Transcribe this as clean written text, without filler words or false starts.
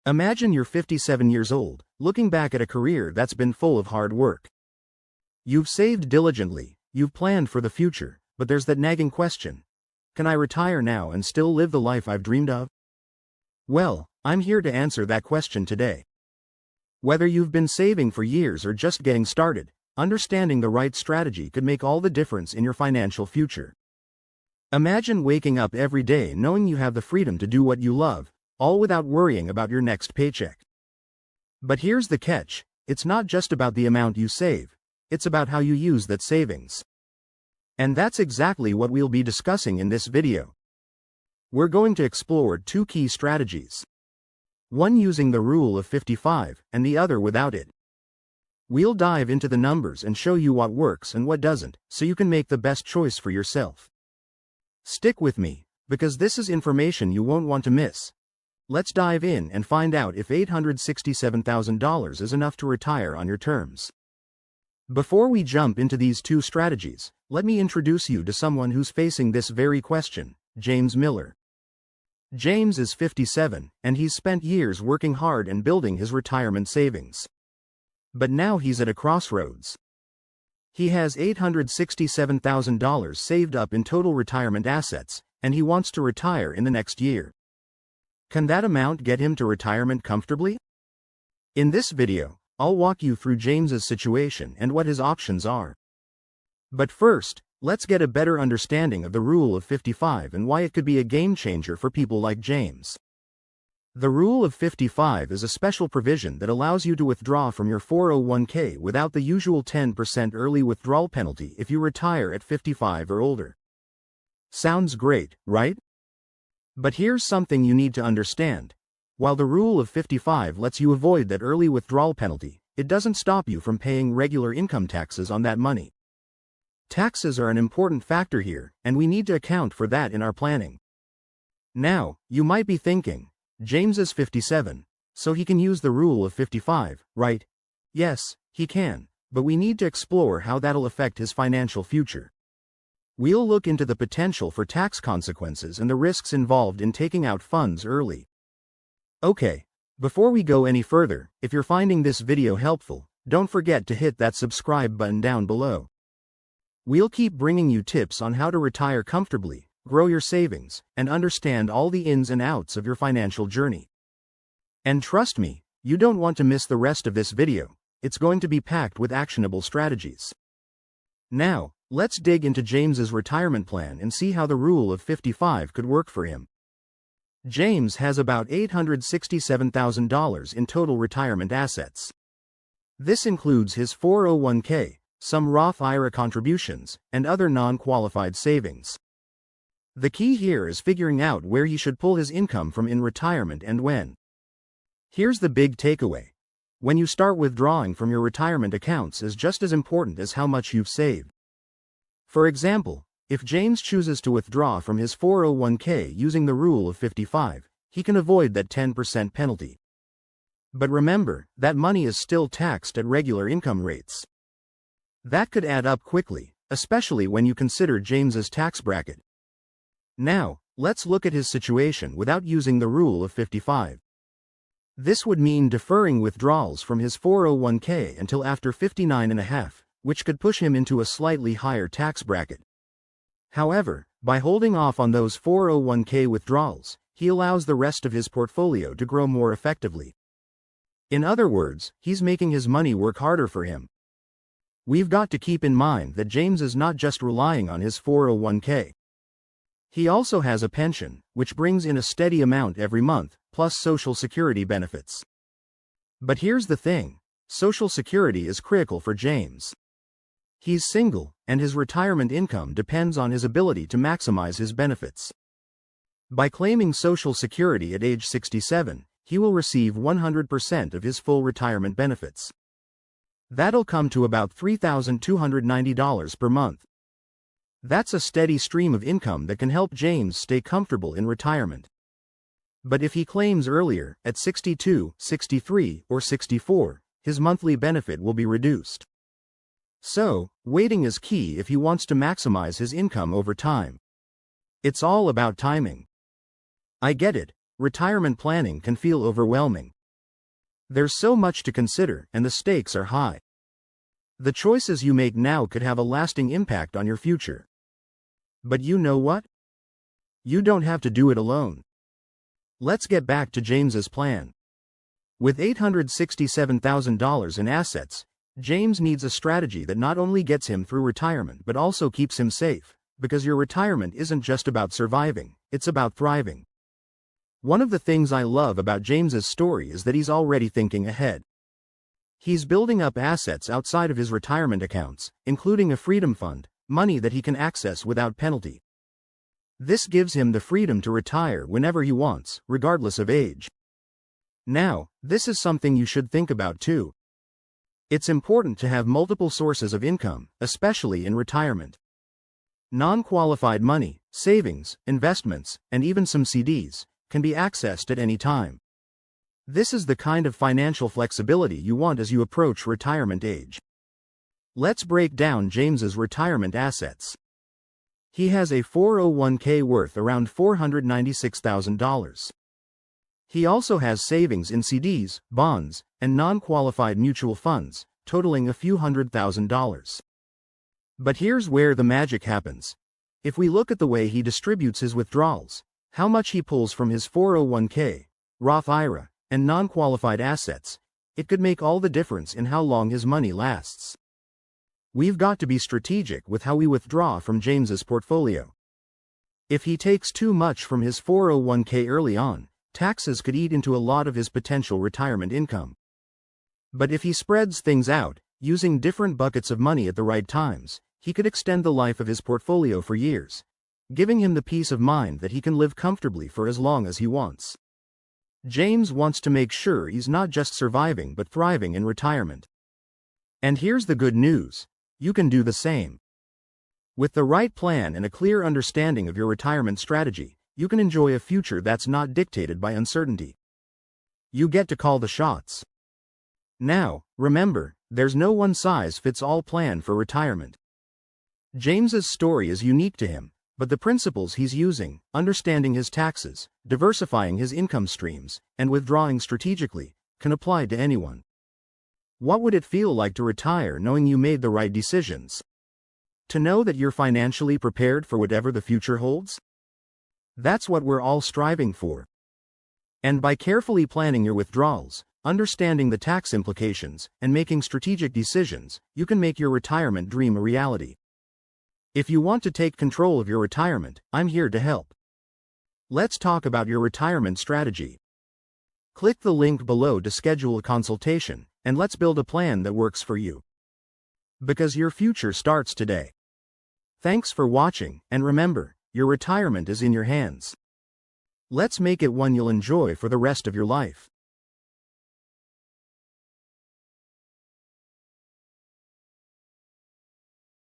Imagine you're 57 years old, looking back at a career that's been full of hard work. You've saved diligently, you've planned for the future, but there's that nagging question. Can I retire now and still live the life I've dreamed of? Well, I'm here to answer that question today. Whether you've been saving for years or just getting started, understanding the right strategy could make all the difference in your financial future. Imagine waking up every day knowing you have the freedom to do what you love, all without worrying about your next paycheck. But here's the catch, it's not just about the amount you save, it's about how you use that savings. And that's exactly what we'll be discussing in this video. We're going to explore two key strategies. One using the rule of 55, and the other without it. We'll dive into the numbers and show you what works and what doesn't, so you can make the best choice for yourself. Stick with me, because this is information you won't want to miss. Let's dive in and find out if $867,000 is enough to retire on your terms. Before we jump into these two strategies, let me introduce you to someone who's facing this very question, James Miller. James is 57, and he's spent years working hard and building his retirement savings. But now he's at a crossroads. He has $867,000 saved up in total retirement assets, and he wants to retire in the next year. Can that amount get him to retirement comfortably? In this video, I'll walk you through James's situation and what his options are. But first, let's get a better understanding of the rule of 55 and why it could be a game changer for people like James. The rule of 55 is a special provision that allows you to withdraw from your 401k without the usual 10% early withdrawal penalty if you retire at 55 or older. Sounds great, right? But here's something you need to understand. While the rule of 55 lets you avoid that early withdrawal penalty, it doesn't stop you from paying regular income taxes on that money. Taxes are an important factor here, and we need to account for that in our planning. Now, you might be thinking, James is 57, so he can use the rule of 55, right? Yes, he can, but we need to explore how that'll affect his financial future. We'll look into the potential for tax consequences and the risks involved in taking out funds early. Okay, before we go any further, if you're finding this video helpful, don't forget to hit that subscribe button down below. We'll keep bringing you tips on how to retire comfortably, grow your savings, and understand all the ins and outs of your financial journey. And trust me, you don't want to miss the rest of this video, it's going to be packed with actionable strategies. Now, let's dig into James's retirement plan and see how the rule of 55 could work for him. James has about $867,000 in total retirement assets. This includes his 401k, some Roth IRA contributions, and other non-qualified savings. The key here is figuring out where he should pull his income from in retirement and when. Here's the big takeaway. When you start withdrawing from your retirement accounts is just as important as how much you've saved. For example, if James chooses to withdraw from his 401k using the rule of 55, he can avoid that 10% penalty. But remember, that money is still taxed at regular income rates. That could add up quickly, especially when you consider James's tax bracket. Now, let's look at his situation without using the rule of 55. This would mean deferring withdrawals from his 401k until after 59.5, which could push him into a slightly higher tax bracket. However, by holding off on those 401k withdrawals, he allows the rest of his portfolio to grow more effectively. In other words, he's making his money work harder for him. We've got to keep in mind that James is not just relying on his 401k. He also has a pension, which brings in a steady amount every month, plus Social Security benefits. But here's the thing, Social Security is critical for James. He's single, and his retirement income depends on his ability to maximize his benefits. By claiming Social Security at age 67, he will receive 100% of his full retirement benefits. That'll come to about $3,290 per month. That's a steady stream of income that can help James stay comfortable in retirement. But if he claims earlier, at 62, 63, or 64, his monthly benefit will be reduced. So, waiting is key if he wants to maximize his income over time. It's all about timing. I get it, retirement planning can feel overwhelming. There's so much to consider, and the stakes are high. The choices you make now could have a lasting impact on your future. But you know what? You don't have to do it alone. Let's get back to James's plan. With $867,000 in assets, James needs a strategy that not only gets him through retirement but also keeps him safe, because your retirement isn't just about surviving, it's about thriving. One of the things I love about James's story is that he's already thinking ahead. He's building up assets outside of his retirement accounts, including a freedom fund, money that he can access without penalty. This gives him the freedom to retire whenever he wants, regardless of age. Now, this is something you should think about too. It's important to have multiple sources of income, especially in retirement. Non-qualified money, savings, investments, and even some CDs, can be accessed at any time. This is the kind of financial flexibility you want as you approach retirement age. Let's break down James's retirement assets. He has a 401k worth around $496,000. He also has savings in CDs, bonds, and non-qualified mutual funds, totaling a few $100,000. But here's where the magic happens. If we look at the way he distributes his withdrawals, how much he pulls from his 401k, Roth IRA, and non-qualified assets, it could make all the difference in how long his money lasts. We've got to be strategic with how we withdraw from James's portfolio. If he takes too much from his 401k early on, taxes could eat into a lot of his potential retirement income. But if he spreads things out, using different buckets of money at the right times, he could extend the life of his portfolio for years, giving him the peace of mind that he can live comfortably for as long as he wants. James wants to make sure he's not just surviving but thriving in retirement. And here's the good news. You can do the same. With the right plan and a clear understanding of your retirement strategy, you can enjoy a future that's not dictated by uncertainty. You get to call the shots. Now, remember, there's no one-size-fits-all plan for retirement. James's story is unique to him, but the principles he's using, understanding his taxes, diversifying his income streams, and withdrawing strategically, can apply to anyone. What would it feel like to retire knowing you made the right decisions? To know that you're financially prepared for whatever the future holds? That's what we're all striving for. And by carefully planning your withdrawals, understanding the tax implications, and making strategic decisions, you can make your retirement dream a reality. If you want to take control of your retirement, I'm here to help. Let's talk about your retirement strategy. Click the link below to schedule a consultation, and let's build a plan that works for you. Because your future starts today. Thanks for watching, and remember, your retirement is in your hands. Let's make it one you'll enjoy for the rest of your life.